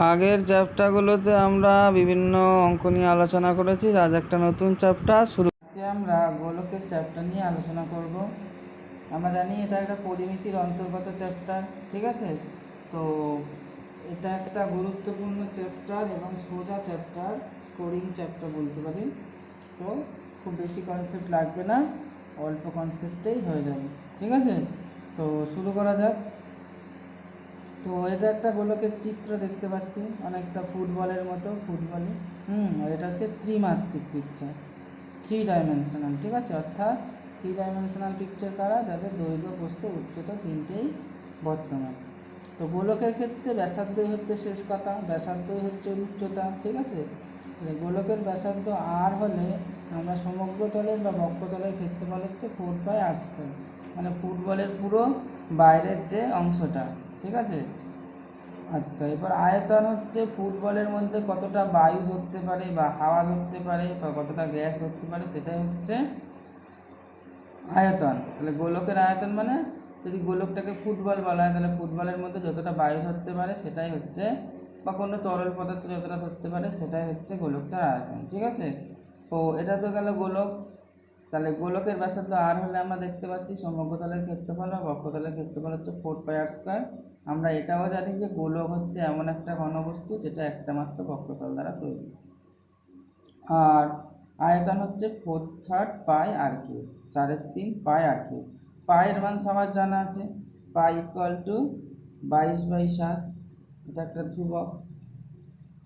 আগের চ্যাপ্টারগুলোতে আমরা বিভিন্ন অঙ্ক নিয়ে আলোচনা করেছি। আজ একটা নতুন চ্যাপ্টার শুরু। আমরা গোলকের চ্যাপ্টার নিয়ে আলোচনা করব। আমরা জানি এটা একটা পরিমিতির অন্তর্গত চ্যাপ্টার, ঠিক আছে? তো এটা একটা গুরুত্বপূর্ণ চ্যাপ্টার এবং সোজা চ্যাপ্টার, স্কোরিং চ্যাপ্টার বলতে পারি। তো খুব বেশি কনসেপ্ট লাগবে না, অল্প কনসেপ্টেই হয়ে যাবে, ঠিক আছে? তো শুরু করা যাক। তো এটা একটা গোলকের চিত্র দেখতে পাচ্ছি, অনেকটা ফুটবলের মতো, ফুটবলে আর এটা হচ্ছে ত্রিমাত্রিক পিকচার, 3 ডাইমেনশনাল, ঠিক আছে? অর্থাৎ 3 ডাইমেনশনাল পিকচার কারা? যাদের দৈর্ঘ্য প্রস্থ উচ্চতা তিনটেই বর্তমান। তো গোলকের ক্ষেত্রে ব্যাসার্ধই হচ্ছে শেষ কথা, ব্যাসার্ধই হচ্ছে উচ্চতা, ঠিক আছে? গোলকের ব্যাসার্ধ আর হলে আমরা সমগ্রতলের বা বক্ষতলের ক্ষেত্রফল হচ্ছে 4πr², মানে ফুটবলের পুরো বাইরের যে অংশটা, ঠিক আছে? আচ্ছা, এবার আয়তন হচ্ছে ফুটবলের মধ্যে কতটা বায়ু ধরতে পারে বা হাওয়া ধরতে পারে বা কতটা গ্যাস ধরতে পারে, সেটাই হচ্ছে আয়তন। তাহলে গোলকের আয়তন মানে, যদি গোলকটাকে ফুটবল বলা হয় তাহলে ফুটবলের মধ্যে যতটা বায়ু ধরতে পারে সেটাই হচ্ছে, বা কোনো তরল পদার্থ যতটা ধরতে পারে সেটাই হচ্ছে গোলকটার আয়তন, ঠিক আছে? তো এটা তো গেল গোলক। তাহলে গোলকের ব্যাসার্ধ আর হলে আমরা দেখতে পাচ্ছি সমগ্রতলের ক্ষেত্রফল বা বক্ষতলের ক্ষেত্রফল হচ্ছে 4πr²। আমরা এটাও জানি যে গোলক হচ্ছে এমন একটা ঘনবস্তু যেটা একটা মাত্র বক্ষতল দ্বারা তৈরি। আর আয়তন হচ্ছে 4/3πr³, 4/3πr³। পায়ের মান সবার জানা আছে, পাই = 22/7, এটা একটা ধ্রুবক।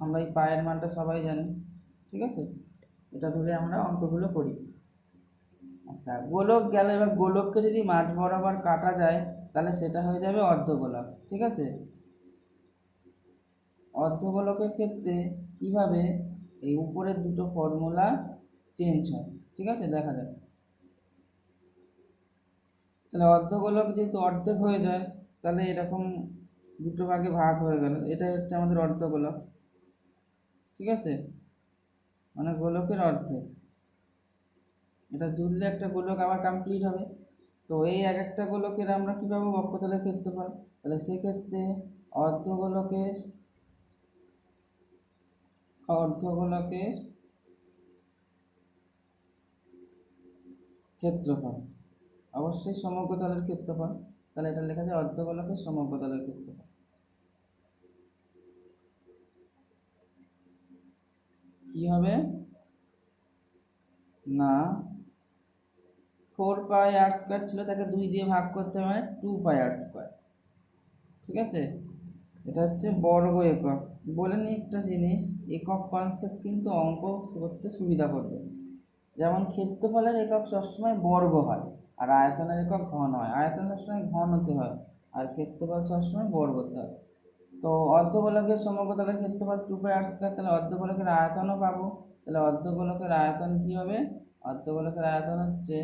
আমরা এই পায়ের মানটা সবাই জানি, ঠিক আছে? এটা ধরে আমরা অঙ্কগুলো করি। আচ্ছা, গোলক গেল। এবার গোলককে যদি মাঝ বরাবর কাটা যায় তাহলে সেটা হয়ে যাবে অর্ধগোলক, ঠিক আছে? অর্ধগোলকের ক্ষেত্রে কিভাবে এই উপরের দুটো ফর্মুলা চেঞ্জ হয়, ঠিক আছে? দেখা যায়। তাহলে অর্ধগোলক যেহেতু অর্ধেক হয়ে যায় তাহলে এরকম দুটো ভাগে ভাগ হয়ে গেল, এটাই হচ্ছে আমাদের অর্ধগোলক, ঠিক আছে? মানে গোলকের অর্ধেক। এটা জুড়লে একটা গোলক আবার কমপ্লিট হবে। তো এই এক একটা গোলকের আমরা কী পাবো? বক্ষতলের ক্ষেত্রফল। তাহলে সেক্ষেত্রে অর্ধগোলকের ক্ষেত্রফল অবশ্যই সমগ্রতলের ক্ষেত্রফল। তাহলে এটা লেখা যায় অর্ধগোলকের সমগ্রতলের ক্ষেত্রফল। কি হবে না, 4πr² ছিল, তাকে 2 দিয়ে ভাগ করতে হবে, মানে 2πr², ঠিক আছে? এটা হচ্ছে বর্গ একক। বলে নিই একটা জিনিস, একক কনসেপ্ট কিন্তু অঙ্ক করতে সুবিধা করবে। যেমন ক্ষেত্রফলের একক সবসময় বর্গ হয় আর আয়তনের একক ঘন হয়। আয়তন সবসময় ঘন হতে হয় আর ক্ষেত্রফল সবসময় বর্গ হতে হয়। তো অর্ধগোলকের সমগ্রতলের ক্ষেত্রফল 2πr², তাহলে অর্ধগোলকের আয়তনও পাবো। তাহলে অর্ধগোলকের আয়তন কি হবে? অর্ধগোলকের আয়তন হচ্ছে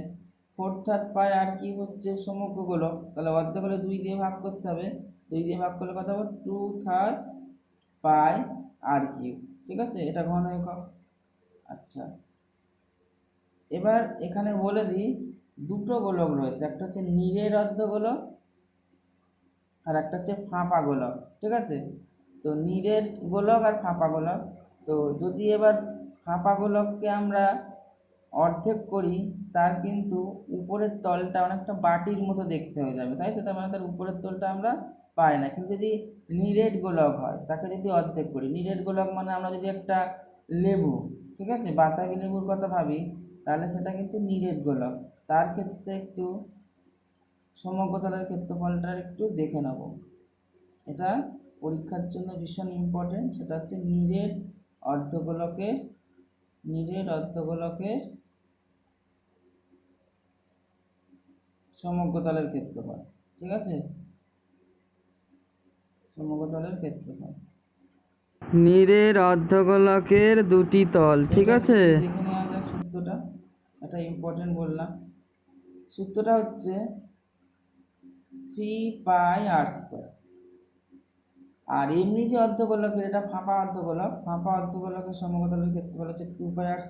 4/3π, আর কি হচ্ছে সমগ্র গোলক। তাহলে অর্ধগোলক 2 দিয়ে ভাগ করতে হবে, 2 দিয়ে ভাগ করলে কত হবে? 2/3πr³, ঠিক আছে? এটা ঘন একক। আচ্ছা, এবার এখানে বলে দিই, দুটো গোলক রয়েছে, একটা হচ্ছে নীরের অর্ধগোলক আর একটা হচ্ছে ফাঁপা গোলক, ঠিক আছে? তো নীরের গোলক আর ফাঁপা গোলক। তো যদি এবার ফাঁপা গোলককে আমরা অর্ধেক করি, তার কিন্তু উপরের তলটা অনেকটা বাটির মতো দেখতে হয়ে যাবে, তাই তো? তার মানে তার উপরের তলটা আমরা পাই না। কিন্তু যদি নীরের গোলক হয়, তাকে যদি অর্ধেক করি, নীরের গোলক মানে আমরা যদি একটা লেবু, ঠিক আছে, বাতাবি লেবুর কথা ভাবি, তাহলে সেটা কিন্তু নীরের গোলক। তার ক্ষেত্রে একটু সমগ্রতলের ক্ষেত্রফলটা একটু দেখে নেব, এটা পরীক্ষার জন্য ভীষণ ইম্পর্টেন্ট। সেটা হচ্ছে নীরের অর্ধগোলকের সমগ্রতলের ক্ষেত্রফল, ঠিক আছে? সমগ্রতলের ক্ষেত্রফল, নীরের অর্ধগোলকের দুটি তল, ঠিক আছে? দেখে নেওয়া যাক সূত্রটা, এটা ইম্পর্টেন্ট বললাম। সূত্রটা হচ্ছে 3πr²। আর এমনি যে অর্ধগোলকের, এটা ফাঁপা অর্ধগোলক, ফাঁপা অর্ধগোলকের সমগ্রতলের ক্ষেত্রফল হচ্ছে 2πr²,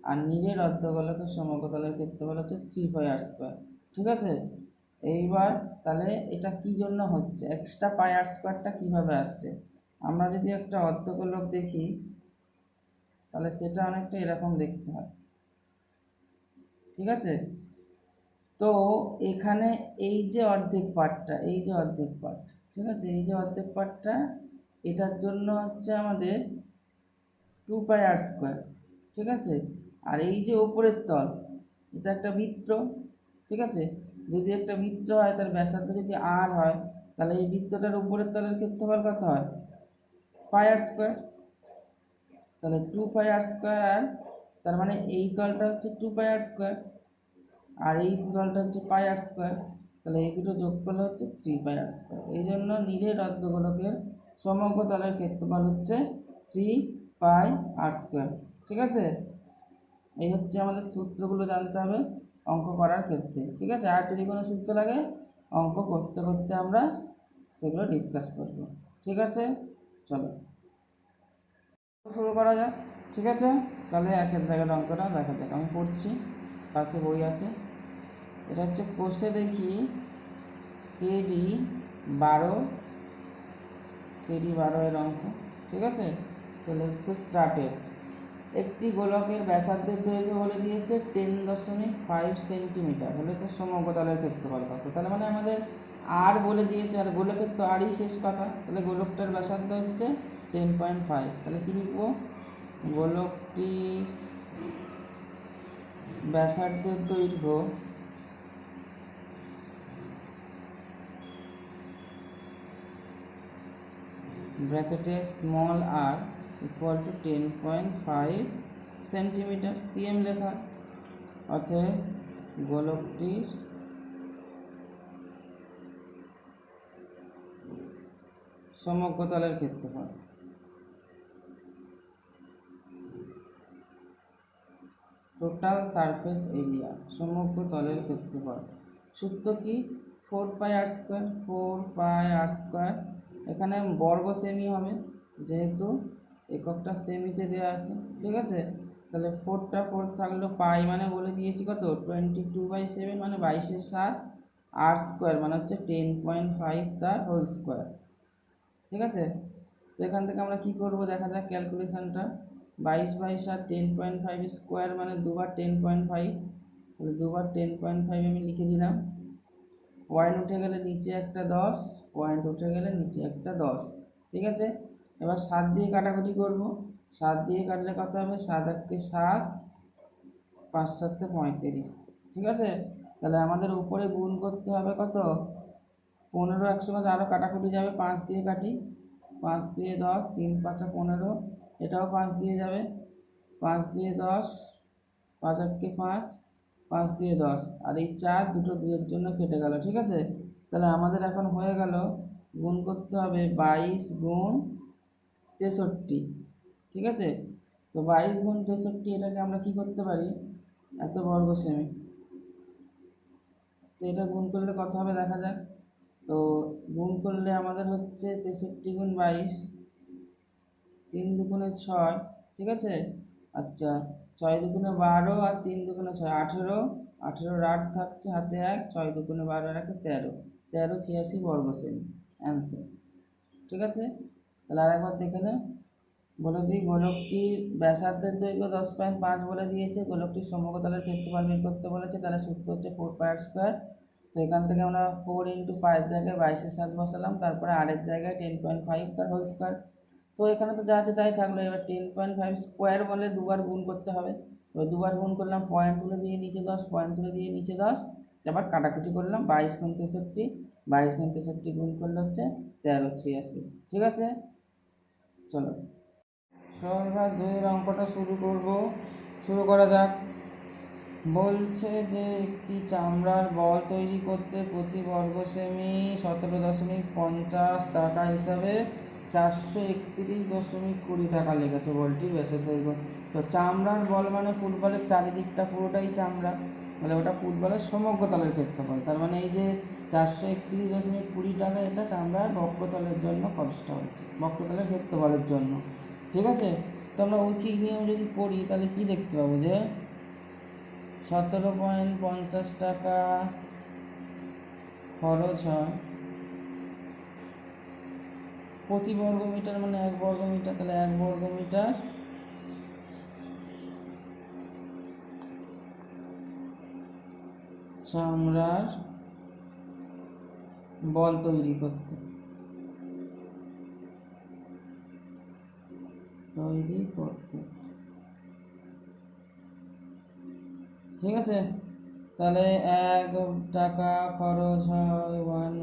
আর নীরের অর্ধগোলকের সমগ্রতলের ক্ষেত্রফল হচ্ছে 3πr², ঠিক আছে? এইবার তাহলে এটা কি জন্য হচ্ছে, এক্সট্রা πr² কীভাবে আসছে? আমরা যদি একটা অর্ধগোলক দেখি তাহলে সেটা অনেকটা এরকম দেখতে হয়, ঠিক আছে। তো এখানে এই যে অর্ধেক পার্টটা, এই যে অর্ধেক পার্ট, ঠিক আছে, এই যে অর্ধেক পার্টটা, এটার জন্য হচ্ছে আমাদের 2πr², ঠিক আছে। আর এই যে ওপরের তল, এটা একটা বৃত্ত, ঠিক আছে। যদি একটা বৃত্ত হয় তার ব্যাসার্ধ যদি r হয়, তাহলে এই বৃত্তটার উপরের তলের ক্ষেত্রফল কত হয়, πr²। তাহলে 2πr², আর তার মানে এই তলটা হচ্ছে 2πr², আর এই তলটা হচ্ছে πr²। তাহলে এই দুটো যোগ করলে হচ্ছে 3πr²। এই জন্য নিরেট অর্ধগোলকের সমগ্র তলের ক্ষেত্রফল হচ্ছে 3πr², ঠিক আছে। এই হচ্ছে আমাদের সূত্রগুলো জানতে হবে অঙ্ক করার ক্ষেত্রে, ঠিক আছে। আর যদি কোনো সূত্র লাগে অঙ্ক করতে করতে আমরা সেগুলো ডিসকাস করব, ঠিক আছে। চলো শুরু করা যাক, ঠিক আছে। তাহলে একের দাগের অঙ্কটা দেখা যাক, আমি পড়ছি, পাশে বই আছে। এটা হচ্ছে কোষে দেখি কেডি 12, এর অঙ্ক, ঠিক আছে। তাহলে স্টার্টেড। একটি গোলকের ব্যাসার্ধের দৈর্ঘ্য বলে দিয়েছে 10.5 সেন্টিমিটার, হলে তো সমগ্র তলের ক্ষেত্রফল কত। তাহলে মানে আমাদের আর বলে দিয়েছে, আর গোলকের তো আরই শেষ কথা, তাহলে গোলকটার ব্যাসার্ধ হচ্ছে 10.5। তাহলে কী লিখবো, গোলকটির ব্যাসার্ধের দৈর্ঘ্য ব্র্যাকেটে small r equal to 10.5 centimetre, CM লেখা। অতএব গোলকটির সমগ্র তলের ক্ষেত্রফল, টোটাল সারফেস এরিয়া, সমগ্র তলের ক্ষেত্রফল। সূত্র কি, 4πr², 4πr²। এখানে বর্গ সেমি হবে যেহেতু এককটা সেমিতে দেওয়া আছে, ঠিক আছে। তাহলে 4 থাকলো, পাই মানে বলে দিয়েছি কত, 22/7 মানে 22/7, r² মানে হচ্ছে 10.5 তার হোল স্কোয়ার, ঠিক আছে। তো এখান থেকে আমরা কি করব দেখা যাক ক্যালকুলেশনটা। 22/7 10.5 স্কোয়ার মানে দুবার 10.5, তাহলে দুবার 10.5 আমি লিখে দিলাম। পয়েন্ট উঠে গেলে নিচে একটা 10, পয়েন্ট উঠে গেলে নিচে একটা 10, ঠিক আছে। এবার 7 দিয়ে কাটাকুটি করব, 7 দিয়ে কাটলে কত হবে, 7 1 7, 5 7 35, ঠিক আছে। তাহলে আমাদের উপরে গুণ করতে হবে কত, 15। একসঙ্গে আরও কাটাকুটি যাবে, 5 দিয়ে কাটি, 5 দিয়ে 10, 3 5 15, এটাও 5 দিয়ে যাবে, 5 দিয়ে 10, 5 1 5, 5 দিয়ে 10, আর এই 4 দুটো 2-এর জন্য কেটে গেল, ঠিক আছে। তাহলে আমাদের এখন হয়ে গেল, গুণ করতে হবে 22 গুণ 63, ঠিক আছে। তো 22 গুণ 63, এটাকে আমরা কি করতে পারি, এত বর্গ সেমি। তো এটা গুণ করলে কত হবে দেখা যাক। তো গুণ করলে আমাদের হচ্ছে 63 গুণ 22, 3 দুগুণে 6, ঠিক আছে। আচ্ছা, 6 দুগুণে 12, আর 3 দুগুণে 6, 18, 18 8 থাকছে হাতে 1, 6 দুগুণে 12 রাখে 13, 1386 বর্গ সেমি অ্যান্সার, ঠিক আছে। তাহলে আরেকবার দেখে নে, বলে দিই গোলকটির ব্যাসার্ধের দৈর্ঘ্য 10.5 বলে দিয়েছে, গোলকটির সমগ্র তলের ক্ষেত্রফল বের করতে বলেছে, তাহলে সূত্র হচ্ছে 4πr²। তো এখান থেকে আমরা 4 × 5 জায়গায় 22/7 বসালাম, তারপরে আরেক জায়গায় 10.5 তার হোল স্কোয়ার। তো এখানে তো যা আছে তাই থাকলো, এবার 10.5 স্কোয়ার বলে দুবার গুণ করতে হবে। তো দুবার গুণ করলাম, পয়েন্ট তুলে দিয়ে নিচে 10, পয়েন্ট তুলে দিয়ে নিচে 10, এবার কাটাকুটি করলাম, 22 গুণ 63, 22 গুণ 63 গুণ করলে হচ্ছে 1386, ঠিক আছে। চলো এবার 2-এর অঙ্কটা শুরু করা যাক। বলছে যে একটি চামড়ার বল তৈরি করতে প্রতি বর্গ সেমি 17.50 টাকা হিসাবে 431.20 টাকা লেগেছে বলটির ব্যাসের দৈর্ঘ্য। তো চামড়ার বল মানে ফুটবলের চারিদিকটা পুরোটাই চামড়া, মানে ওটা ফুটবলের সমগ্র তলের ক্ষেত্রফল। তার মানে এই যে 431.20 টাকা, এটা চামড়ার বক্রতলের জন্য খরচটা হচ্ছে, বক্রতলের ক্ষেত্রফলের জন্য, ঠিক আছে। তো আমরা ঐকিক নিয়ম যদি করি তাহলে কি দেখতে পাবো, যে 17.50 টাকা খরচ হয় প্রতি বর্গ মিটার মানে 1 বর্গ মিটার, তাহলে 1 বর্গ মিটার চামড়ার বল তৈরি করতে ঠিক আছে। তাহলে 1 টাকা খরচ হয় 1/,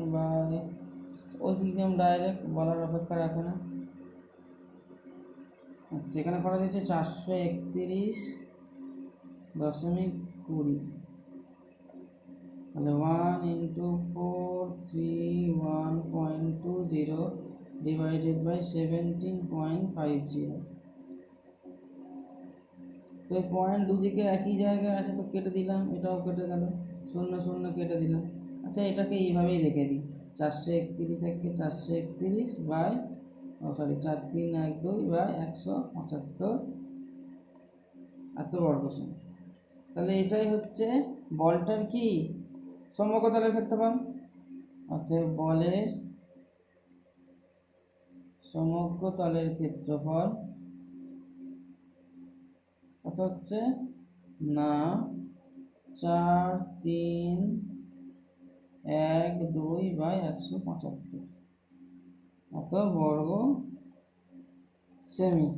একদম ডাইরেক্ট বলার অপেক্ষা রাখে না। আচ্ছা, এখানে খরচ হচ্ছে 431.20, তাহলে 1 × 431.20 ডিভাইডেড বাই 17.50। তো এই পয়েন্ট দুদিকে একই জায়গায় আছে, তো কেটে দিলাম, এটাও কেটে গেল, 0 0 কেটে দিলাম। আচ্ছা, এটাকে এইভাবেই রেখে দিই, 431 একে 431 বাই 4312 বাই 175 এত বর্গ সেমি। তাহলে এটাই হচ্ছে বলটার কি সমগ্রতলের ক্ষেত্রফল, অর্থাৎ বলের সমগ্রতলের ক্ষেত্রফল কত হচ্ছে না 4312 বাই 175 এত বর্গ সেমি।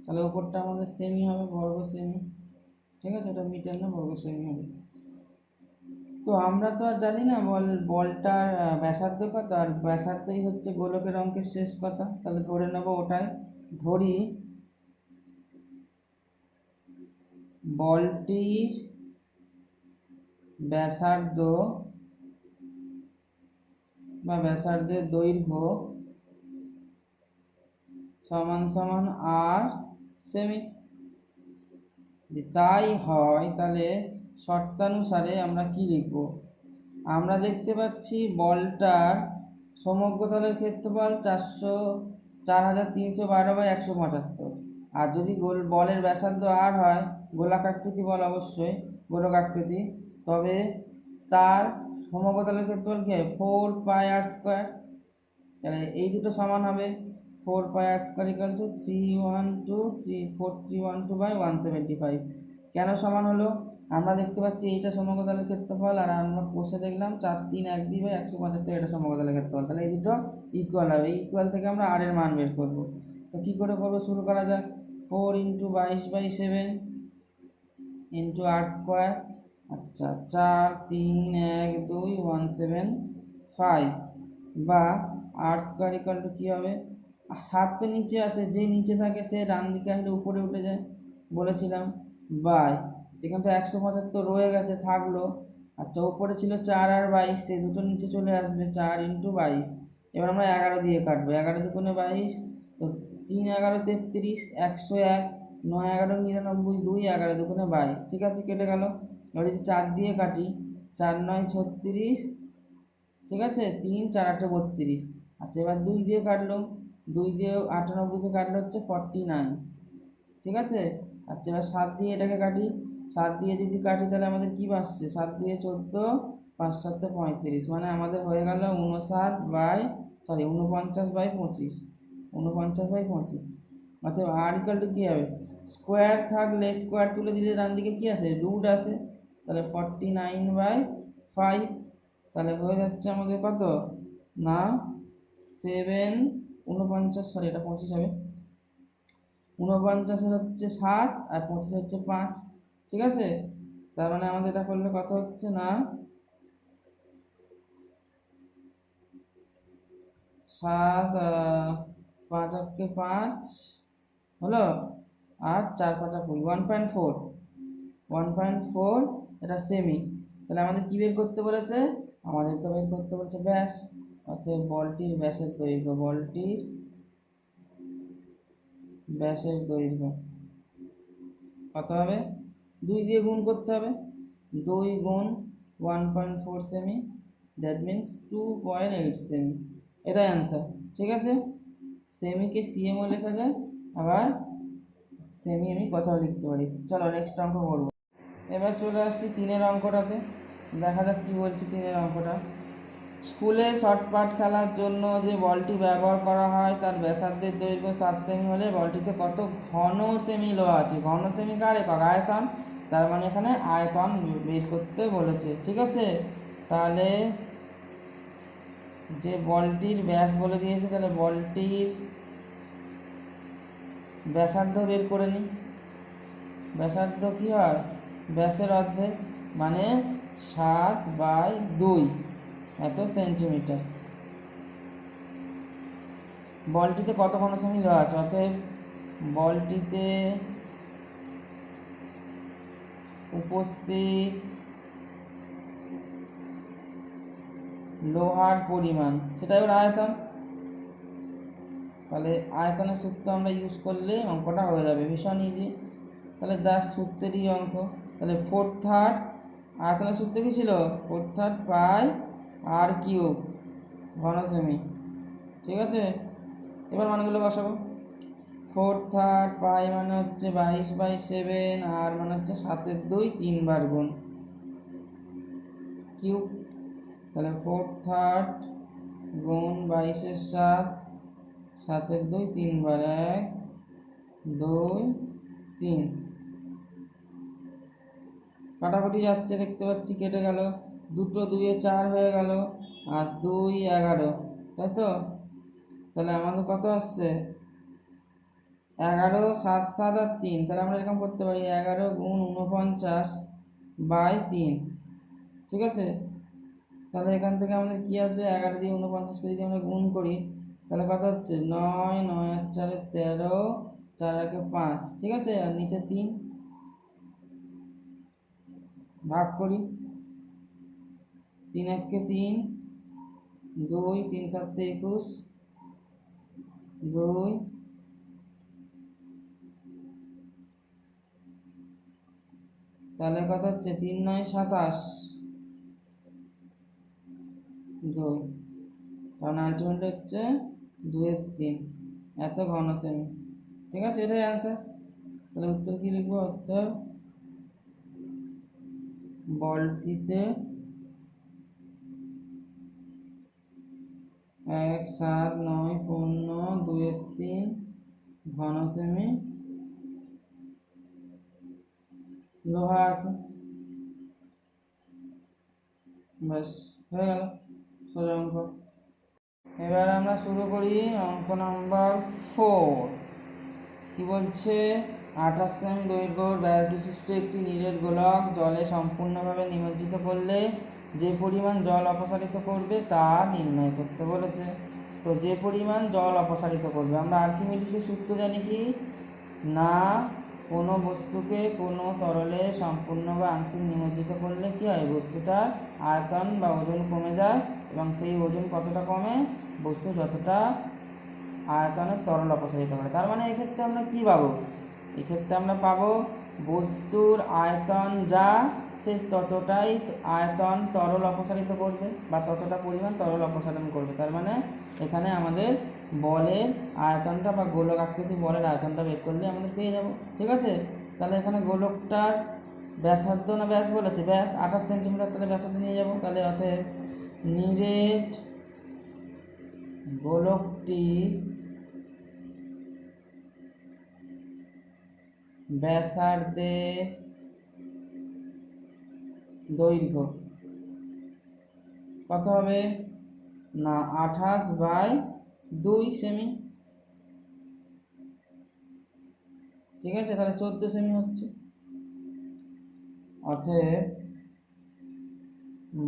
তাহলে উপরটা আমাদের সেমি হবে, বর্গ সেমি, ঠিক আছে, এটা মিটার না বর্গ সেমি হবে। তো আমরা তো আর জানি না বলটার ব্যাসার্ধ কত, আর ব্যাসার্ধই হচ্ছে গোলকের অঙ্কের শেষ কথা, তাহলে ধরে নেব ওটাই। ধরি বলটির ব্যাসার্ধ বা ব্যাসার্ধের দৈর্ঘ্য সমান সমান আর সেমি। তাই হয় তাহলে শর্তানুসারে আমরা কি লিখব, আমরা দেখতে পাচ্ছি বলটার সমগ্রতলের ক্ষেত্রফল 4312 বাই 175, আর যদি বলের ব্যাসার্ধ আর হয়, গোলাকাকৃতি বল অবশ্যই গোলকাকৃতি, তবে তার সমগ্রতলের ক্ষেত্রফল কি হয় 4πr²। তাহলে এই দুটো সমান হবে 4πr² = 312 বাই 175। কেন সমান হলো, আমরা দেখতে পাচ্ছি এইটা সমগ্রতলের ক্ষেত্রফল, আর আমরা কষে দেখলাম 4312 বাই 175 এটা সমগ্রতলের ক্ষেত্রফল, তাহলে এই দুটো ইকুয়াল হবে। এই ইকুয়াল থেকে আমরা আর এর মান বের করব। তো কী করে করবো, শুরু করা যাক। 4 × 22/7 × r², আচ্ছা 4312,175 বা r² = কী হবে, 7 তো নিচে আছে, যে নিচে থাকে সে ডান দিকে আসলে উপরে উঠে যায় বলেছিলাম, বাই সেখানে তো 175 রয়ে গেছে থাকলো। আচ্ছা, উপরে ছিল 4 আর 22, সে দুটো নিচে চলে আসবে, 4 × 22। এবার আমরা 11 দিয়ে কাটবো, 11 × 2 = 22, তো 3 × 11 = 33, 101, 9 × 11 = 99, 2 11 × 2 = 22, ঠিক আছে, কেটে গেল। এবার যদি 4 দিয়ে কাটি, 4 × 9 = 36, ঠিক আছে, 3 4 8 = 32। আচ্ছা, এবার 2 দিয়ে কাটলো, 2 দিয়ে 98কে কাটলে হচ্ছে 49, ঠিক আছে। আচ্ছা, এবার 7 দিয়ে এটাকে কাটি, 7 দিয়ে যদি কাটি তাহলে আমাদের কি আসছে, 7 দিয়ে 14, 5 7 35, মানে আমাদের হয়ে গেল 49/25, 49/25। অর্থাৎ আর ইকুয়াল টু কী হবে, স্কোয়ার থাকলে স্কোয়ার তুলে দিলে ডান দিকে কী আসে, রুট আসে, তাহলে 49/5, তাহলে হয়ে যাচ্ছে আমাদের কত না 49, সরি এটা 25 হবে, 49 হচ্ছে 7 আর 25 হচ্ছে 5, ঠিক আছে। তার মানে আমাদের এটা করলে কত হচ্ছে না 7 5 8 5 হলো, আর 4 5 20, 1.4 এটা সেমি। তাহলে আমাদের কি বের করতে বলেছে, আমাদের তো বের করতে বলেছে ব্যাস, অর্থাৎ বলটির ব্যাসের দৈর্ঘ্য, বলটির ব্যাসের দৈর্ঘ্য কত হবে, 2 দিয়ে গুণ করতে হবে, 2 × 1.4 সেমি, দ্যাট মিনস 2.8 সেমি, এটাই অ্যান্সার, ঠিক আছে। সেমিকে সিএমও লেখা যায়, আবার সেমি আমি কথাও লিখতে পারি। চলো নেক্সট অঙ্ক করবো। এবার চলে আসছি 3-এর অঙ্কটাতে, দেখা যাক কী বলছি 3-এর অঙ্কটা। স্কুলে শর্টপাট খেলার জন্য যে বলটি ব্যবহার করা হয় তার ব্যাসার্ধের দৈর্ঘ্য 7 সেমি হলে বলটিতে কত ঘন সেমি লোহা আছে। ঘন সেমি কার একক? আয়তন। তার মানে এখানে আয়তন বের করতে বলেছে। ঠিক আছে, তাহলে যে বলটির ব্যাস বলে দিয়েছে, তাহলে বলটির ব্যাসার্ধ বের করে নিই। ব্যাসার্ধ কী হয়? ব্যাসের অর্ধেক, মানে 7/2 এত সেন্টিমিটার। বলটিতে কত ঘন সেমি লোহা আছে? অতএব বলটিতে উপস্থিত লোহার পরিমাণ, সেটাই ওর আয়তন। তাহলে আয়তনের সূত্র আমরা ইউজ করলে অঙ্কটা হয়ে যাবে, ভীষণ ইজি। তাহলে জাস্ট সূত্রেরই অঙ্ক। তাহলে 4/3 আয়তনের সূত্র কী ছিল? 4/3 পাই আর কিউব ঘন সেমি। ঠিক আছে, এবার মানগুলো বসাবো। 4/3 পাই মানে হচ্ছে 22/7, আর মানে হচ্ছে 7/2 3 বার গুণ কিউব। তাহলে 4/3 গুণ 22/7, 7/2 3 বার, 1 2 3, কাটাকুটি যাচ্ছে দেখতে পাচ্ছি, কেটে গেল। 2 2 4 হয়ে গেল, আর 2 11, তাই তো? তাহলে আমাদের কত আসছে? 11 7 7 আর 3। তাহলে আমরা এরকম করতে পারি 11 গুণ 49/3। ঠিক আছে, তাহলে এখান থেকে আমাদের কী আসবে? 11 দিয়ে 49কে যদি আমরা গুণ করি তাহলে কত হচ্ছে? 9 9 আর 4 13, 4 আর 5। ঠিক আছে, আর নিচে 3 ভাগ করি। 3 1 3, 2 3 7 21, 2 তাহলে কত হচ্ছে? 3 9 27, 2, কারণ আলটিমেট হচ্ছে 2/3 এত ঘন সেমি। ঠিক আছে, এটাই অ্যান্সার। তাহলে উত্তর কী লিখবো? উত্তর বলটিতে 1 7 9 15 2/3 ঘন সেমি লোহা আছে। ব্যাস, হয়ে গেল সোজা অঙ্ক। এবার আমরা শুরু করি অঙ্ক নাম্বার 4। কি বলছে? 28 সেমি দৈর্ঘ্য ব্যাস বিশিষ্ট একটি নীলের গোলক জলে সম্পূর্ণভাবে নিমজ্জিত করলে যে পরিমাণ জল অপসারিত করবে তা নির্ণয় করতে বলেছে। তো যে পরিমাণ জল অপসারিত করবে, আমরা আর্কিমিডিসের সূত্র জানি কি না, কোনো বস্তুকে কোনো তরলে সম্পূর্ণ বা আংশিক নিমজ্জিত করলে কী হয়? বস্তুটার আয়তন বা ওজন কমে যায়, এবং সেই ওজন কতটা কমে? বস্তু যতটা আয়তনের তরল অপসারিত করে। তার মানে এক্ষেত্রে আমরা কী পাবো? এক্ষেত্রে আমরা পাবো বস্তুর আয়তন যা, সে ততটাই আয়তন তরল অপসারিত করবে, বা ততটা পরিমাণ তরল অপসারণ করবে। তার মানে এখানে আমাদের বলের আয়তনটা বা গোলক আকৃতি বলের আয়তনটা বের করলে আমাদের পেয়ে যাব। ঠিক আছে, তাহলে এখানে গোলকটার ব্যাসার্ধ না ব্যাস বলেছে? ব্যাস 28 সেন্টিমিটার, তাহলে ব্যাসার্ধ নিয়ে যাব। তাহলে অতএব নিরেট গোলকটি ব্যাসার্ধের দৈর্ঘ্য কত হবে? না 28/2 সেমি। ঠিক আছে, তাহলে 14 সেমি হচ্ছে। অতএব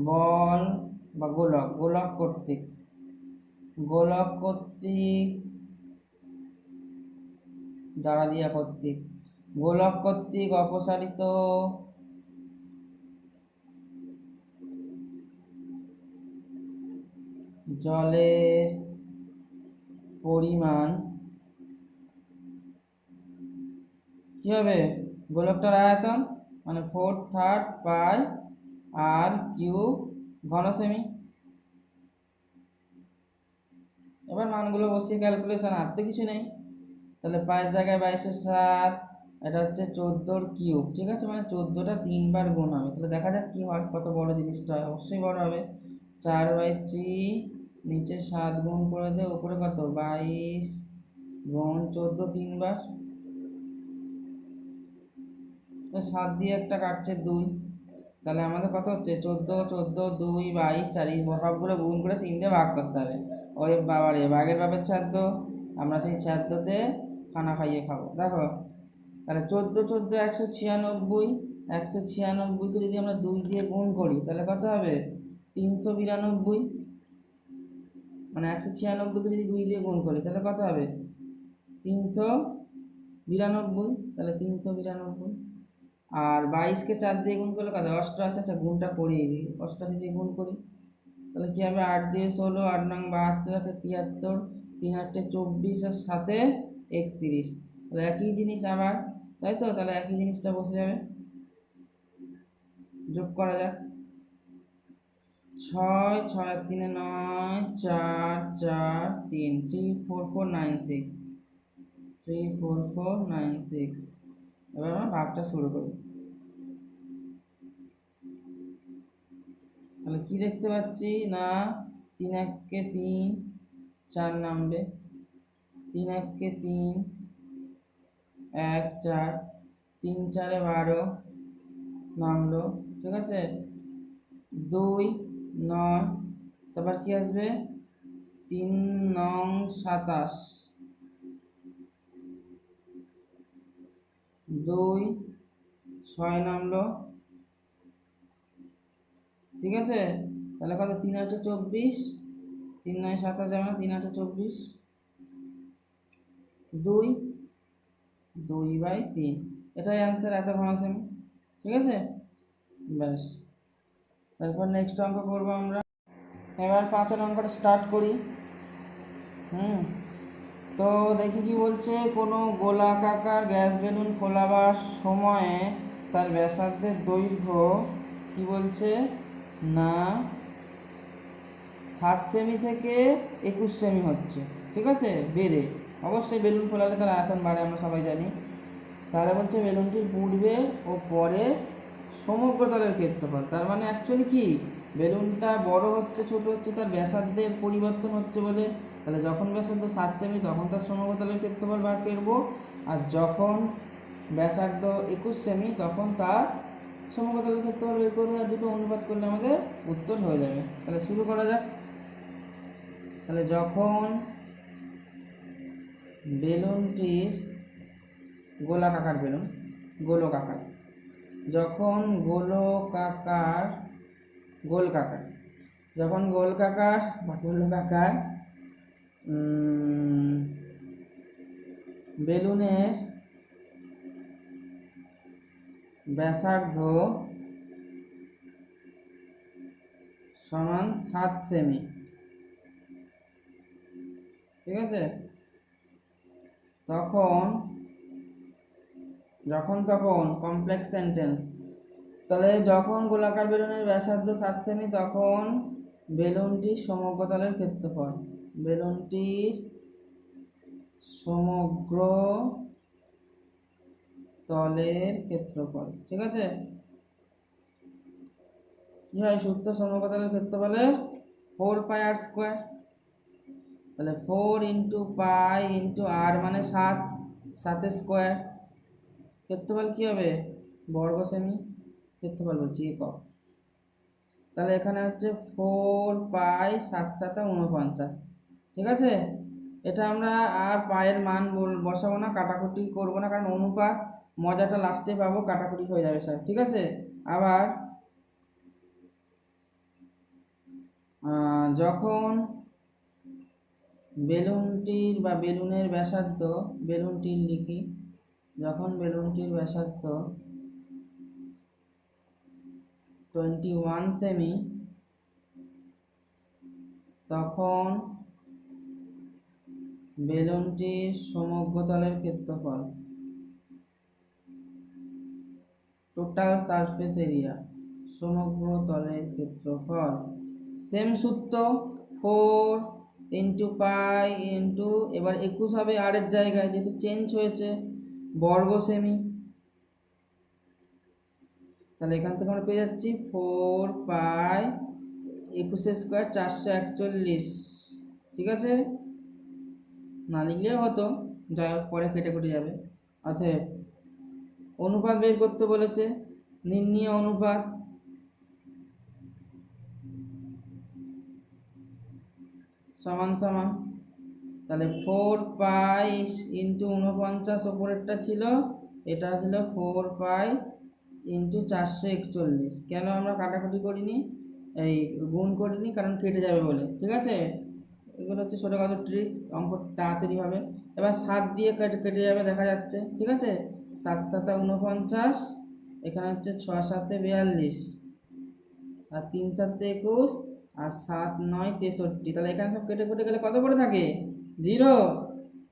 বল বা গোলক কর্তৃক দ্বারা দিয়া কর্তৃক গোলক কর্তৃক অপসারিত জলের পরিমাণ কি হবে? গোলকটার আয়তন মানে 4/3 পাই আর কিউব ঘন সেমি। এবার মানগুলো বসিয়ে ক্যালকুলেশন, আর তো কিছু নেই। তাহলে 5 জায়গায় 22/7, এটা হচ্ছে 14 কিউব। ঠিক আছে, মানে 14টা 3 বার গুণ হবে। তাহলে দেখা যাক কি হয়, কত বড় জিনিসটা হয়। অবশ্যই বড় হবে। 4/3, নিচে 7 গুণ করে দে, উপরে কত 22 গুণ 14 3 বার, তো 7 দিয়ে একটা কাটছে 2, তাহলে আমাদের কত হচ্ছে 14 14 2 22 4, এই সবগুলো গুণ করে 3 ভাগ করতে হবে। ওরে বাবা রে, ভাগের বাপের ছাদ্য, আমরা সেই ছাদ্যতে খানা খাইয়ে খাবো। দেখো তাহলে 14 14 196, 196কে যদি আমরা 2 দিয়ে গুণ করি তাহলে কত হবে 392, মানে 196কে যদি 2 দিয়ে গুণ করি তাহলে কত হবে 392, তাহলে 392। আর 22কে 4 দিয়ে গুণ করলে কত 88, আচ্ছা গুণটা করিয়ে দিই, 88 দিয়ে গুণ করি তাহলে কি হবে 8 দিয়ে 16, 8 নং 72, 73, 3 8 24 আর 7 31, তাহলে একই জিনিস আবার, তাই তো, তাহলে একই জিনিসটা বসে যাবে। যোগ করা যাক, 6 6 আর 3 9, 4 4 3, 34496, 34496। এবার আমরা ভাগটা শুরু করি। তাহলে কি দেখতে পাচ্ছি না 3 1 3, 4 নামবে, 3 1 3, 1 4, 3 4 12 নামলো, ঠিক আছে, 2 9, তারপর কি আসবে 3 নং 27, 2 6 নামলো, ঠিক আছে, তাহলে কত 3 8 24, 3 9 27 যাবে না, 3 8 24, 2 2/3, এটাই অ্যান্সার, এত ভাঙা সেমি, ঠিক আছে, ব্যাস। তারপর নেক্সট অঙ্ক করবো আমরা। এবার 5 অঙ্কটা স্টার্ট করি। তো দেখি কি বলছে, কোনো গোলাকার গ্যাস বেলুন খোলাবার সময়ে তার ব্যাসার্ধের দৈর্ঘ্য কি বলছে না 7 সেমি থেকে 21 সেমি হচ্ছে, ঠিক আছে, বেড়ে, অবশ্যই বেলুন খোলালে তার আয়তন বাড়ে, আমরা সবাই জানি। তাহলে বলছে বেলুনটির পূর্বে ও পরে সমগ্র তলের ক্ষেত্রফল, তার মানে অ্যাকচুয়ালি কি বেলুনটা বড় হচ্ছে ছোট হচ্ছে তার ব্যাসার্ধের পরিবর্তন হচ্ছে বলে, তাহলে যখন ব্যাসার্ধ 7 সেমি তখন তার সমগ্র তলের ক্ষেত্রফল বার করব, আর যখন ব্যাসার্ধ 21 সেমি তখন তার সমগ্র তলের ক্ষেত্রফল বের করবে, আর দুটো অনুপাত করলে আমাদের উত্তর হয়ে যাবে। তাহলে শুরু করা যাক। তাহলে যখন বেলুনটির গোলাকার বেলুন, গোলকাকার, যখন গোলকাকার যখন গোলকাকার বা গোলকাকার বেলুনের ব্যাসার্ধ সমান 7 সেমি, ঠিক আছে, তখন কমপ্লেক্স সেন্টেন্স, তাহলে যখন গোলাকার বেলুনের ব্যাসার্ধ 7 সেমি তখন বেলুনটির সমগ্র তলের ক্ষেত্রফল, বেলুনটির সমগ্র তলের ক্ষেত্রফল, ঠিক আছে, কি হয় সূত্র সমগ্র তলের ক্ষেত্রফলে 4πr², তাহলে 4 × পাই × r মানে 7, 7 স্কোয়ার, ক্ষেত্রফল কি হবে বর্গ সেমি, ক্ষেত্রফল বলছি একক, তাহলে এখানে হচ্ছে 4π 7 7 49, ঠিক আছে, এটা আমরা আর পায়ের মান বসাবো না, কাটাকুটি করবো না, কারণ অনুপাত মজাটা লাস্টে পাবো, কাটাকুটি হয়ে যাবে স্যার, ঠিক আছে। আবার যখন বেলুনটির বা বেলুনের ব্যাসার্ধ, বেলুনটির লিখি, যখন বেলুনটির ব্যাসার্ধ 21 সেমি তখন বেলুনটির সমগ্র তলের ক্ষেত্রফল, টোটাল সারফেস এরিয়া, সমগ্র তলের ক্ষেত্রফল, সেম সূত্র 4 × পাই এবার 21 হবে আর এর জায়গায়, যেহেতু চেঞ্জ হয়েছে বর্গ সেমি, তাহলে এখান থেকে আমরা পেয়ে যাচ্ছি 4π 21 স্কোয়ার 441, ঠিক আছে, না লিখলেও হতো, যাই হোক পরে কেটে কেটে যাবে। অতএব অনুপাত বের করতে বলেছে, নির্ণীয় অনুপাত সমান সমান, তাহলে 4 পাই ইন্টু 49, ওপরেরটা ছিল, এটা ছিল 4 পাই ইন্টু 441। কেন আমরা কাটাকুটি করিনি, এই গুণ করিনি, কারণ কেটে যাবে বলে, ঠিক আছে। এগুলো হচ্ছে ছোটোখাটো ট্রিক্স, অঙ্ক তাড়াতাড়ি হবে। এবার 7 দিয়ে কেটে কেটে যাবে, দেখা যাচ্ছে, ঠিক আছে। 7 7 49, এখানে হচ্ছে 6 7 42, আর 3 7 21, আর 7 9 63। তাহলে এখানে সব কেটে কেটে গেলে কত করে থাকে? 0।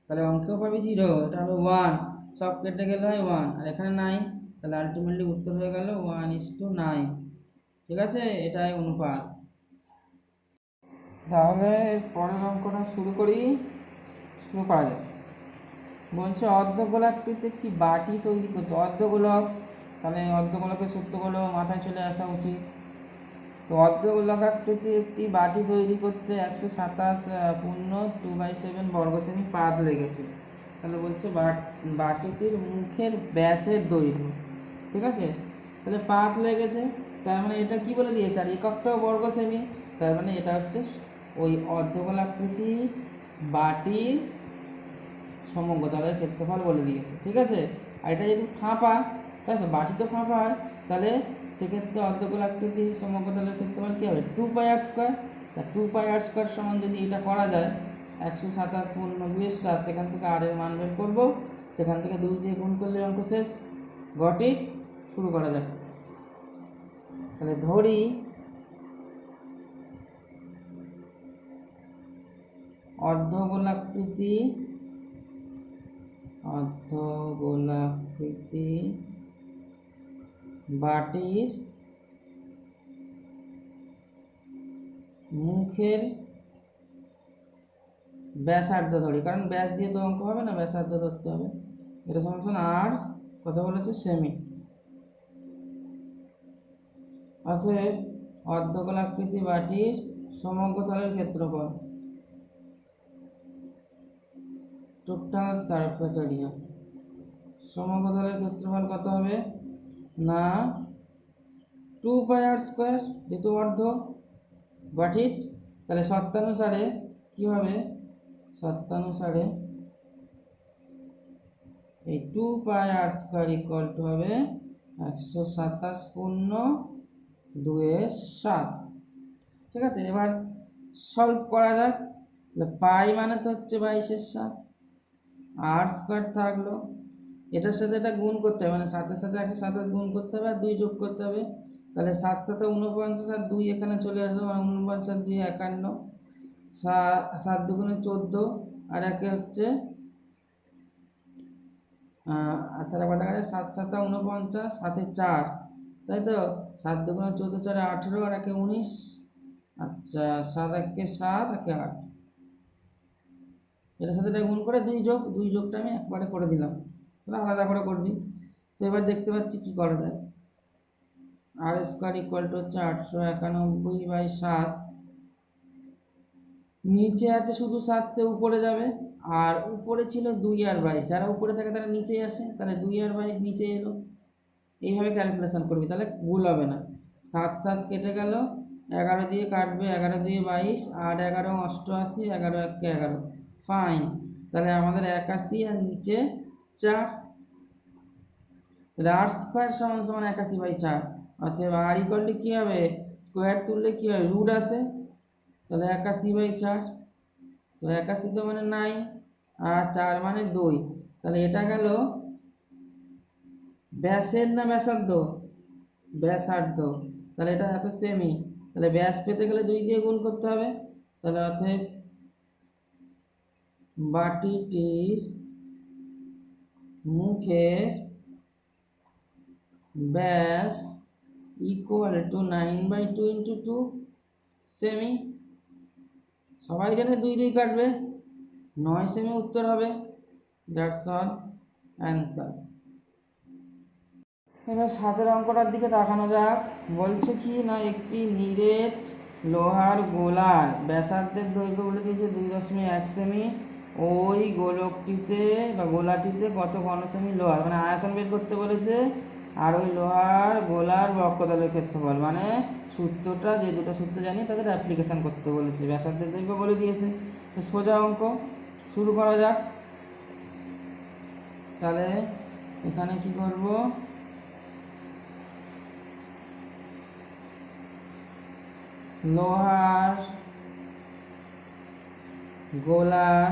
তাহলে অঙ্কেও পাবি 0, এটা হবে 1, সব কেটে গেলে হয় 1, আর এখানে 9, তাহলে আলটিমেটলি উত্তর হয়ে গেল 1:9, ঠিক আছে, এটাই অনুপাত। তাহলে পরের অঙ্কটা শুরু করা যায়। বলছে অর্ধগোলাকৃতি একটি বাটি তৈরি করতে, অর্ধগোলক, তাহলে অর্ধগোলকের সূত্রগুলো মাথায় চলে আসা উচিত। তো অর্ধগোলাকৃতি একটি বাটি তৈরি করতে 127 পূর্ণ 2/7 বর্গ সেমি পাত লেগেছে। তাহলে বলছে বাটিটির মুখের ব্যাসের দৈর্ঘ্য, ঠিক আছে। তাহলে পাত লেগেছে, তার মানে এটা কি বলে দিয়েছে, আর এককটাও বর্গ সেমি, তার মানে এটা হচ্ছে ওই অর্ধগোলাকৃতি বাটির সমগ্র তলের ক্ষেত্রফল বলে দিয়েছে, ঠিক আছে। আর এটা যদি ফাঁপা, তাই তো, বাটি তো ফাঁপা হয়, তাহলে সেক্ষেত্রে অর্ধগোলাকৃতি সমগ্র তলের ক্ষেত্রফল কী হবে, 2πr²। তা 2πr² সমান যদি এটা করা যায়, 127 পূর্ণ 2/7, সেখান থেকে আর এর মান বের করবো, সেখান থেকে 2 দিয়ে গুণ করলে অঙ্ক শেষ। গটি, শুরু করা যাক। তাহলে ধরি অর্ধগোলাকৃতি বাটির মুখের ব্যাসার্ধ ধরি, কারণ ব্যাস দিয়ে তো অঙ্ক হবে না, ব্যাসার্ধ ধরতে হবে। এটা সমান আর কথা বলেছে সেমি। অতএব অর্ধগোলাকৃতি বাটির সমগ্র তলের ক্ষেত্রফল, টোটাল সারফেস এরিয়া, সমগ্র তলের ক্ষেত্রফল কত হবে না 2πr², যেহেতু অর্ধ বাটির, তাহলে শর্তানুসারে কী হবে, শর্তানুসারে এই 2πr² ইকুয়াল টু হবে 127 পূর্ণ 2/7, ঠিক আছে। এবার সলভ করা যাক। তাহলে পাই মানে তো হচ্ছে 22/7, r² থাকলো, এটার সাথে এটা গুণ করতে হবে, মানে 7-এর সাথে 127 গুণ করতে হবে, আর 2 যোগ করতে হবে। তাহলে 7 7 49, আর 2 এখানে চলে আসবে, মানে 49 আর 2 51, 7 2 14, আর একে হচ্ছে আচ্ছা একবার দেখা যায়, 7 7 49, 7 4, তাই তো, 7 2 14, 4 18, আর একে 19, আচ্ছা 7 1 7, একে 8, এটার সাথে এটা গুণ করে 2 যোগটা আমি একবারে করে দিলাম, তাহলে আলাদা করে করবি। তো এবার দেখতে পাচ্ছি কি করা যায়। r² ইকুয়াল টু হচ্ছে 891/7, নিচে আছে শুধু 7, সে উপরে যাবে, আর উপরে ছিল 2 আর 22, যারা উপরে থাকে তারা নিচেই আসে, তাহলে 2 আর 22 নিচে এলো। এইভাবে ক্যালকুলেশন করবি, তাহলে ভুল হবে না। 7 7 কেটে গেল, 11 দিয়ে কাটবে, 11 দিয়ে 22, 8 11 88, 11 1 11, ফাইন। তাহলে আমাদের 81 আর নিচে 4, তাহলে r² সমান সমান 81/4। অতএব আর ইকুয়াল টু কী হবে, স্কোয়ার তুললে কী হয়, রুট আসে, তাহলে 81/4, তো 81 তো মানে 9, আর 4 মানে 2, তাহলে এটা গেল ব্যাসের না ব্যাসার্ধ, ব্যাসার্ধ, তাহলে এটা এত সেমি, তাহলে ব্যাস পেতে গেলে 2 দিয়ে গুণ করতে হবে। তাহলে অতএব বাটিটির মুখের ব্যাস ইকুয়াল টু 9/2 ইন্টু 2 সেমি, সবাই জানে 2 2 কাটবে, 9 সেমি উত্তর হবে। That's all answer. এবার 7 অঙ্কটার দিকে তাকানো যাক। বলছে কি না, একটি নিরেট লোহার গোলার ব্যাসার্ধের দৈর্ঘ্য বলে দিয়েছে 2.1 সেমি, ওই গোলকটিতে বা গোলাটিতে কত ঘন সেমি লোহার, মানে আয়তন বের করতে বলেছে, আর ওই লোহার গোলার বক্ষতলের ক্ষেত্রফল, মানে সূত্রটা, যে দুটো সূত্র জানি তাদের অ্যাপ্লিকেশান করতে বলেছে। ব্যাসার্ধের দৈর্ঘ্য বলে দিয়েছে, তো সোজা অঙ্ক, শুরু করা যাক। তাহলে এখানে কি করব, লোহার গোলার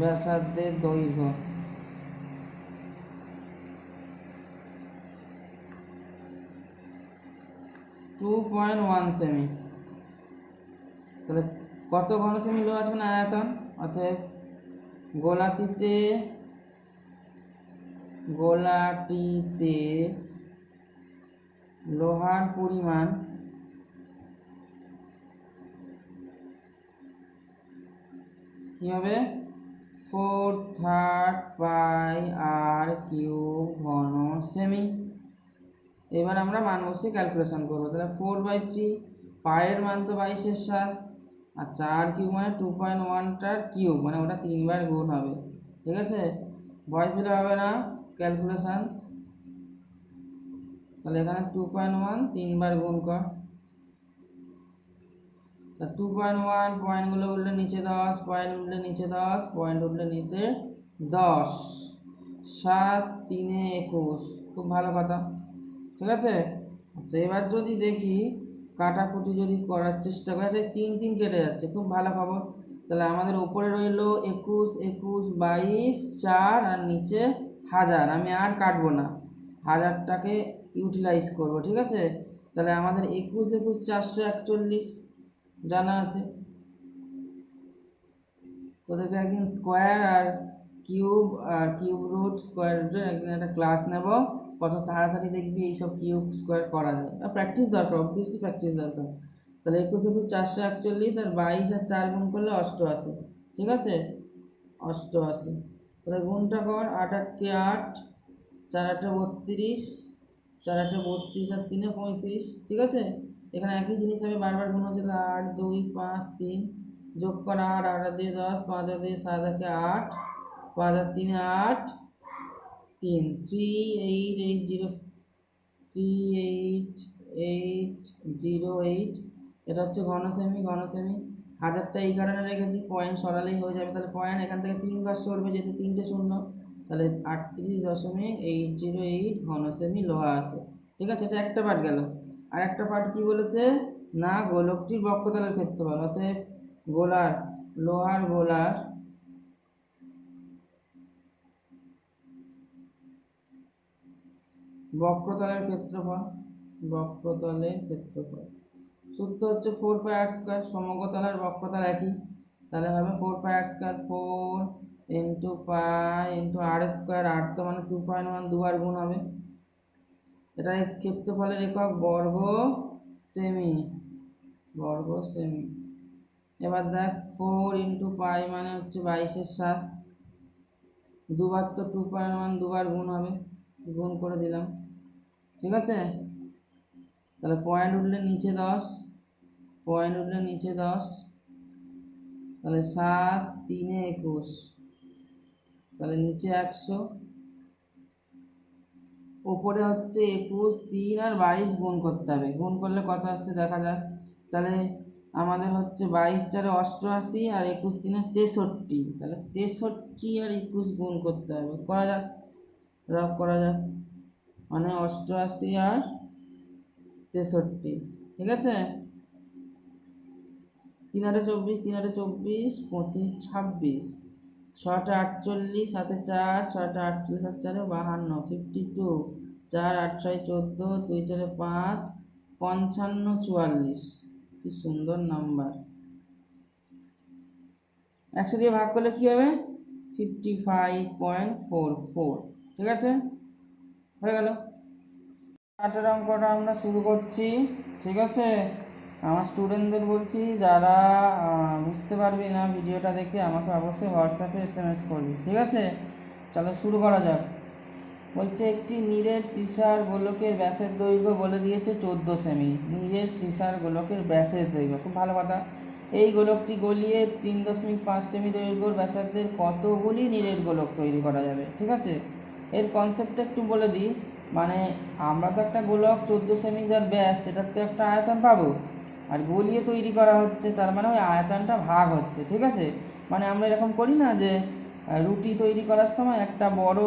ব্যাসার্ধের দৈর্ঘ্য 2.1 সেমি। তাহলে কত ঘন সেমি লোহা আছে, মানে আয়তন, অতএব গোলাটিতে লোহার পরিমাণ কি হবে, 4/3 পাই আর কিউব ঘন সেমি। এবার আমরা মান বসে ক্যালকুলেশন করবো। তাহলে 4/3, পায়ের মান তো 22/7, আর 4 কিউব মানে 2.1টার কিউব, মানে ওটা 3 বার গুণ হবে। ঠিক আছে, ভয় পেলে হবে না, ক্যালকুলেশন। তাহলে এখানে 2.1 3 বার গুণ কর। 2.1 পয়েন্টগুলো উঠলে নিচে 10, পয়েন্ট উঠলে নিচে 10, পয়েন্ট উঠলে নিচে 10, 7 3 21, খুব ভালো কথা। ঠিক আছে, আচ্ছা এবার যদি দেখি কাটাকুটি যদি করার চেষ্টা করি, আচ্ছা 3 3 কেটে যাচ্ছে, খুব ভালো খবর। তাহলে আমাদের উপরে রইল 21 21 22 4, আর নিচে 1000। আমি আর কাটবো না, 1000টাকে ইউটিলাইজ করব। ঠিক আছে, তাহলে আমাদের 21 21 441 জানা আছে। তোদেরকে একদিন স্কোয়ার আর কিউব রুট স্কোয়ার রুটের একদিন একটা ক্লাস নেব, কত তাড়াতাড়ি দেখবি এইসব কিউব স্কোয়ার করা যায়। আর প্র্যাকটিস দরকার, অবভিয়াসলি প্র্যাকটিস দরকার। তাহলে 21 21 441, আর 22 আর 4 গুণ করলে 88। ঠিক আছে, 88। তাহলে গুণটা কর, 8 8 8, 4 8 32, 4 8 32 আর 3 35। ঠিক আছে, এখানে একই জিনিস হবে, বারবার গুণ হচ্ছে, 8 2 5 3, যোগ কর 8 8 দিয়ে 10, 5 দিয়ে 7 একে 8, 5 আর 3 8, 3 3880, 3808। এটা হচ্ছে ঘন সেমি। হাজারটা এই কারণে রেখেছি, পয়েন্ট সরালেই হয়ে যাবে। তাহলে পয়েন্ট এখান থেকে 3 ঘর সরবে, যেহেতু 3টে শূন্য, তাহলে 38.808 ঘন সেমি লোহা আছে। ঠিক আছে, এটা একটা পার্ট গেল। আর একটা পার্ট কি বলেছে না, গোলকটির বক্ষতলের ক্ষেত্রফল, অতএব লোহার গোলার বক্ষতলের ক্ষেত্রফল, সূত্র হচ্ছে 4 পাই আর স্কোয়ার, সমগ্রতলের বক্ষতল একই, তাহলে হবে 4 পাই আর স্কোয়ার, 4 ইন্টু পাই ইন্টু আর স্কোয়ার, আর তো মানে 2.1 দুবার গুণ হবে। এটা ক্ষেত্রফলের একক বর্গ সেমি। এবার দেখ 4 ইন্টু পাই মানে হচ্ছে 22/7, দুবার তো 2.1 দুবার গুণ হবে, গুণ করে দিলাম। ঠিক আছে, তাহলে পয়েন্ট উঠলে নিচে 10, তাহলে 7 3 21, তাহলে নিচে 100, উপরে হচ্ছে 21, 3 আর 22 গুণ করতে হবে। গুণ করলে কত আসছে দেখা যাক। তাহলে আমাদের হচ্ছে 22 4 88, আর 21 3 63, তাহলে 63 আর 21 গুণ করতে হবে। করা যাক, মানে 88 আর 63। ঠিক আছে, 3 8 24, 3 8 24, 25 26, 6 48, 7 4, 6 48 আর 4 52, 52, 4 8 6 14, 2 4 5, 55 44। কি সুন্দর নাম্বার। 100 দিয়ে ভাগ করলে কি হবে, 55.44। ঠিক আছে, হয়ে গেল। 8 অঙ্কটা আমরা শুরু করছি। ঠিক আছে, আমার স্টুডেন্টদের বলছি, যারা বুঝতে পারবি না ভিডিওটা দেখে, আমাকে অবশ্যই হোয়াটসঅ্যাপে SMS করবি। ঠিক আছে, চলো শুরু করা যাক। বলছে একটি নীরের সীসার গোলকের ব্যাসের দৈর্ঘ্য বলে দিয়েছে 14 সেমি। নীরের সীসার গোলকের ব্যাসের দৈর্ঘ্য, খুব ভালো কথা। এই গোলকটি গলিয়ে 3.5 সেমি দৈর্ঘ্যর ব্যাসার্ধের কতগুলি নীরের গোলক তৈরি করা যাবে। ঠিক আছে, এর কনসেপ্টটা একটু বলে দিই। মানে আমরা তো একটা গোলক 14 সেমি যার ব্যাস, সেটার তো একটা আয়তন পাবো, আর গলিয়ে তৈরি করা হচ্ছে, তার মানে ওই আয়তনটা ভাগ হচ্ছে। ঠিক আছে, মানে আমরা এরকম করি না যে রুটি তৈরি করার সময় একটা বড়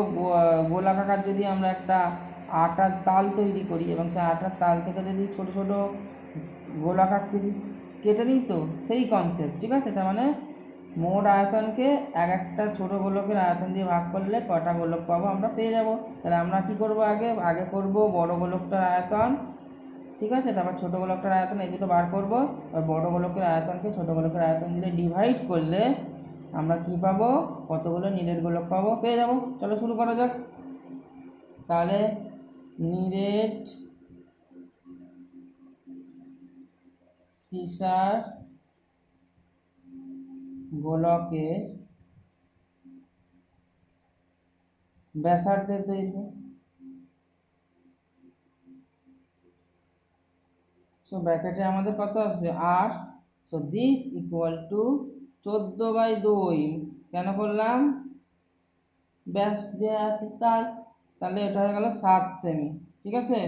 গোলাকার যদি আমরা একটা আটার তাল তৈরি করি এবং সেই আটার তাল থেকে যদি ছোট ছোট গোলাকার কেটে নিই, তো সেই কনসেপ্ট। ঠিক আছে, তার মানে মোট আয়তনকে এক একটা ছোটো গোলকের আয়তন দিয়ে ভাগ করলে কটা গোলক পাবো আমরা পেয়ে যাব। তাহলে আমরা কি করব, আগে করব বড় গোলকটার আয়তন। ঠিক আছে, তারপর ছোটো গোলকটার আয়তন, এই দুটো বার করব। আর বড় গোলকের আয়তনকে ছোটো গোলকের আয়তন দিয়ে ডিভাইড করলে আমরা কি পাবো, কতগুলো নীরের গোলক পাবো, পেয়ে যাব। চলো শুরু করা যাক। তাহলে নীরের সীসার গোলকের ব্যাসার্ধের দৈর্ঘ্য, সো ব্র্যাকেটে আমাদের কত আসবে, আর। So this equal to 14/2। কেন করলাম, ব্যাস দেওয়া আছে তাই। তাহলে এটা হয়ে গেল 7 সেমি। ঠিক আছে,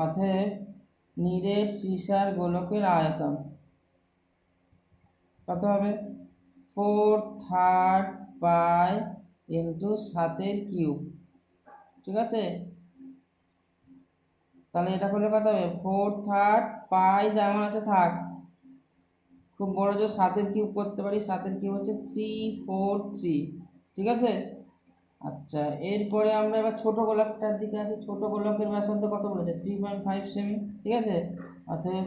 অতএব নীরের সীসার গোলকের আয়তন কত হবে, 4/3 পাই ইন্টু 7^3। ঠিক আছে, তাহলে এটা করলে কত হবে, 4/3 পাই যেমন আছে থাক, খুব বড় যে 7^3 করতে পারি, 7^3 হচ্ছে 343। ঠিক আছে, আচ্ছা এরপরে আমরা এবার ছোট গোলকটার দিকে আসি। ছোট গোলকের ব্যাসার্ধ কত বলেছে, 3.5 সেমি। ঠিক আছে, অতএব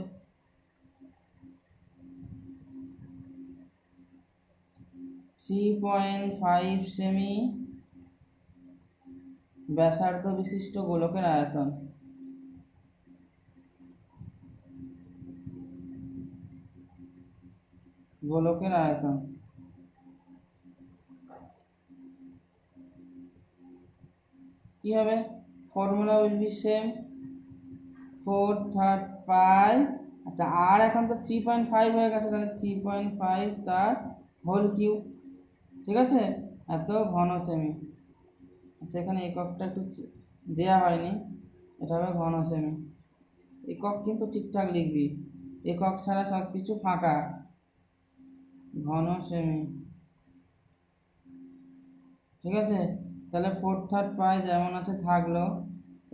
3.5 সেমি ব্যাসার্ধ বিশিষ্ট গোলকের আয়তন। গোলকের আয়তন কি হবে, ফর্মুলা উইল বি সেম, 4/3 পাই। আচ্ছা, আর এখন তো 3.5 হয়ে গেছে, তাহলে 3.5 তার হোল কিউব। ঠিক আছে, এত ঘন সেমি। আচ্ছা, এখানে এককটা একটু দেওয়া হয়নি, এটা হবে ঘন সেমি। একক কিন্তু ঠিকঠাক লিখবি, একক ছাড়া সব কিছু ফাঁকা। ঘন সেমি। ঠিক আছে, তাহলে 4/3 পাই যেমন আছে থাকলো।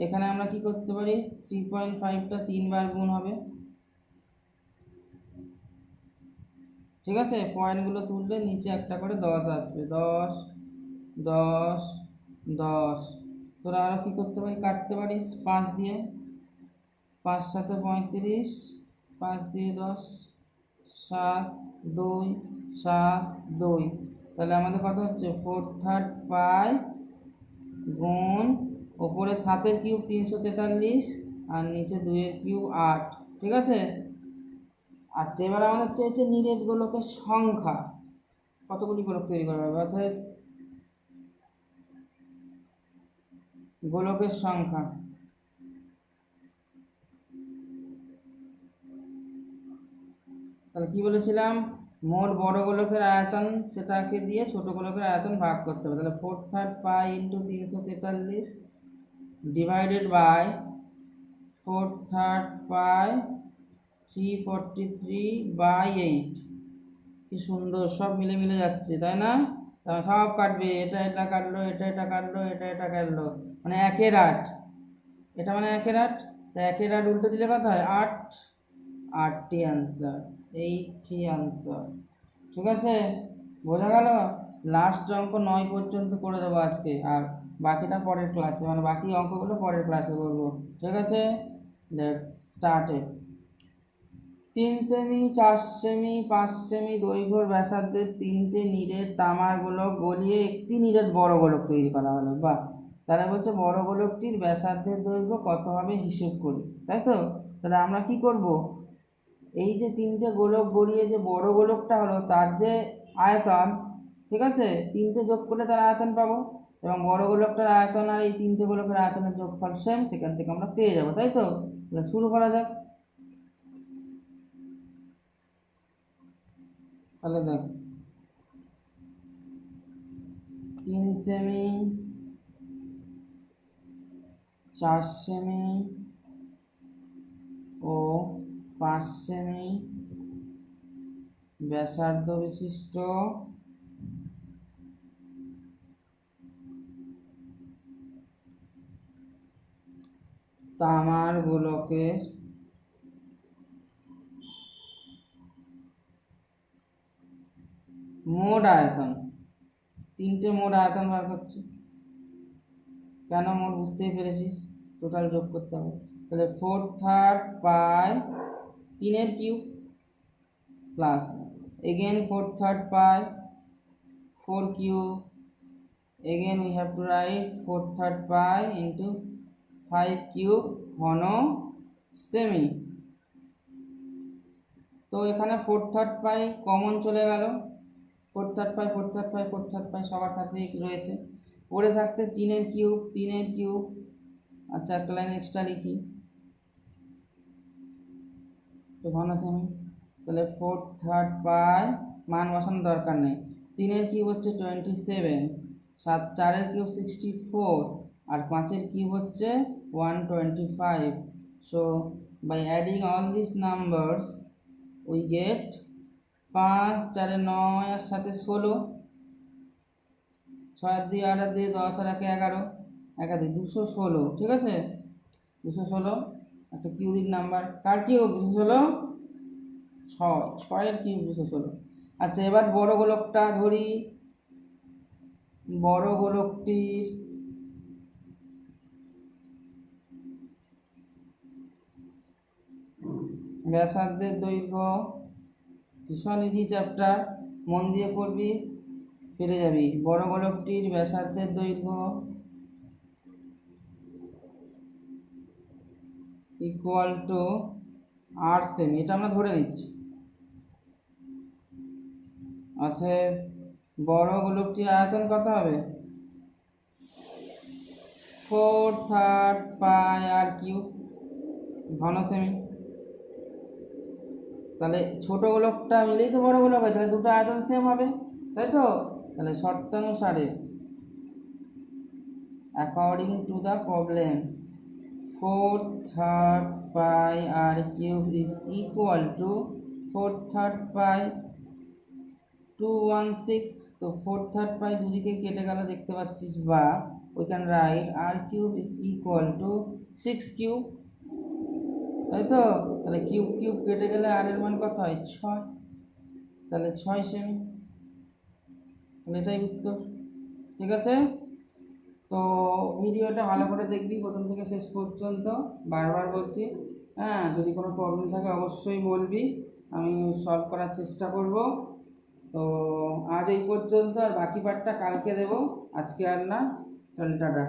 এখানে আমরা কি করতে পারি, 3.5টা 3বার গুণ হবে। ঠিক আছে, পয়েন্টগুলো তুললে নিচে একটা করে 10 আসবে, 10 10 10। তোরা আরও কী করতে পারি, কাটতে পারিস 5 দিয়ে, 5 7 35, 5 দিয়ে 10, 7 2 7 2। তাহলে আমাদের কত হচ্ছে, 4/3 পাই গুণ ওপরে 7^3 343 আর নিচে 2^3 8। ঠিক আছে, আচ্ছা এবার আমাদের চেয়েছে নীরের গোলকের সংখ্যা, কতগুলি গোলক তৈরি করা হবে, অর্থাৎ গোলকের সংখ্যা। তাহলে কি বলেছিলাম, মোট বড় গোলকের আয়তন সেটাকে দিয়ে ছোট গোলকের আয়তন ভাগ করতে হবে। তাহলে 4/3 পাই ইন্টু 343 ডিভাইডেড বাই 4/3 পাই 343/8। কি সুন্দর, সব মিলে মিলে যাচ্ছে, তাই না? সব কাটবে, এটা এটা কাটলো, এটা এটা কাটলো, এটা এটা কাটলো, মানে 1/8। এটা মানে 1/8, তা 1/8 উল্টে দিলে কত হয়, 8। 8টি অ্যান্সার, 8টি অ্যান্সার। ঠিক আছে, বোঝা গেল। লাস্ট অঙ্ক 9 পর্যন্ত করে দেবো আজকে, আর বাকিটা পরের ক্লাসে, মানে বাকি অঙ্কগুলো পরের ক্লাসে করবো। ঠিক আছে, let's start it. 3 semi, 4 semi, 5 semi দৈর্ঘ্যের ব্যাসার্ধের 3টে নীরের তামার গোলক গলিয়ে একটি নীরের বড় গোলক তৈরি করা হলো। বাহ, তাহলে বলছে বড় গোলকটির ব্যাসার্ধের দৈর্ঘ্য কত হবে হিসেব করি, তাই তো? তাহলে আমরা কি করব, এই যে 3টে গোলক গড়িয়ে যে বড় গোলকটা হলো তার যে আয়তন, ঠিক আছে, 3টে যোগ করলে তার আয়তন পাবো। এবং বড় গোলকটার আয়তন আর এই তিনটে গোলকের আয়তনের যোগফল সেম, সেখান থেকে আমরা পেয়ে যাবো, তাই তো? তাহলে শুরু করা যাক। তাহলে দেখ 3 সেমি, 4 সেমি ও 5 সেমি ব্যাসার্ধ বিশিষ্ট তামার গোলকের মোট আয়তন, তিনটে মোট আয়তন বার করছি। কেন মোট বুঝতেই পেরেছিস, টোটাল যোগ করতে হবে। তাহলে 4/3 পাই 3 cube plus again 4/3 pi 4 cube, again we have to write 4/3 pi into 5 cube ঘন সেমি। তো এখানে 4/3 পাই কমন চলে গেল, 4/3 পাই 4/3 পাই 4/3 পাই সবার কাছেই রয়েছে। পড়ে থাকতে 3 কিউব। আচ্ছা একটা লাইন এক্সট্রা লিখি, তো ঘন সেমি। তাহলে 4/3 পাই মান বসানোর দরকার নেই, 3 কিউব হচ্ছে 27, 4 কিউব 64 আর 5 কিউব হচ্ছে 125। So by adding all this numbers we get 5 4 9 আর 7 16, 6 আর 2 8 আর 2 10 আর 1 11, 1 2 216, ঠিক আছে? 216 একটা কিউবিক নাম্বার, কার কিউব? 216 6 কিউব 216। আচ্ছা এবার বড় গোলকটা ধরি, বড় গোলকটির ব্যাসার্ধের দৈর্ঘ্য, ভীষণ ইজি চ্যাপ্টার, মন দিয়ে পড়বি পেরে যাবি। বড় গোলকটির ব্যাসার্ধের দৈর্ঘ্য ইকুয়াল টু 8 সেমি, এটা আমরা ধরে নিচ্ছি। আচ্ছা বড় গোলকটির আয়তন কত হবে? 4/3 পাই আর কিউব ঘন সেমি। তাহলে ছোট গোলকটা মিলেই তো বড় গোলক হয়, তাহলে দুটো আয়তন সেম হবে, তাই তো? তাহলে শর্তানুসারে according to the problem 4/3 pi R cube is equal to 4/3 pi 216। তো 4/3 পাই দুদিকে কেটে গেল দেখতে পাচ্ছিস, বা we can write r cube is equal to 6 cube, তাই তো? তাহলে কিউব কিউব কেটে গেলে আর এর মান কত হয়? 6, তাহলে 6 সেমি। তাহলে এটাই উত্তর, ঠিক আছে? তো ভিডিওটা ভালো করে দেখবি প্রথম থেকে শেষ পর্যন্ত, বারবার বলছি। হ্যাঁ, যদি কোনো প্রবলেম থাকে অবশ্যই বলবি, আমি সলভ করার চেষ্টা করব। তো আজ এই পর্যন্ত, আর বাকি পার্টটা কালকে দেবো, আজকে আর না। চল টাটা।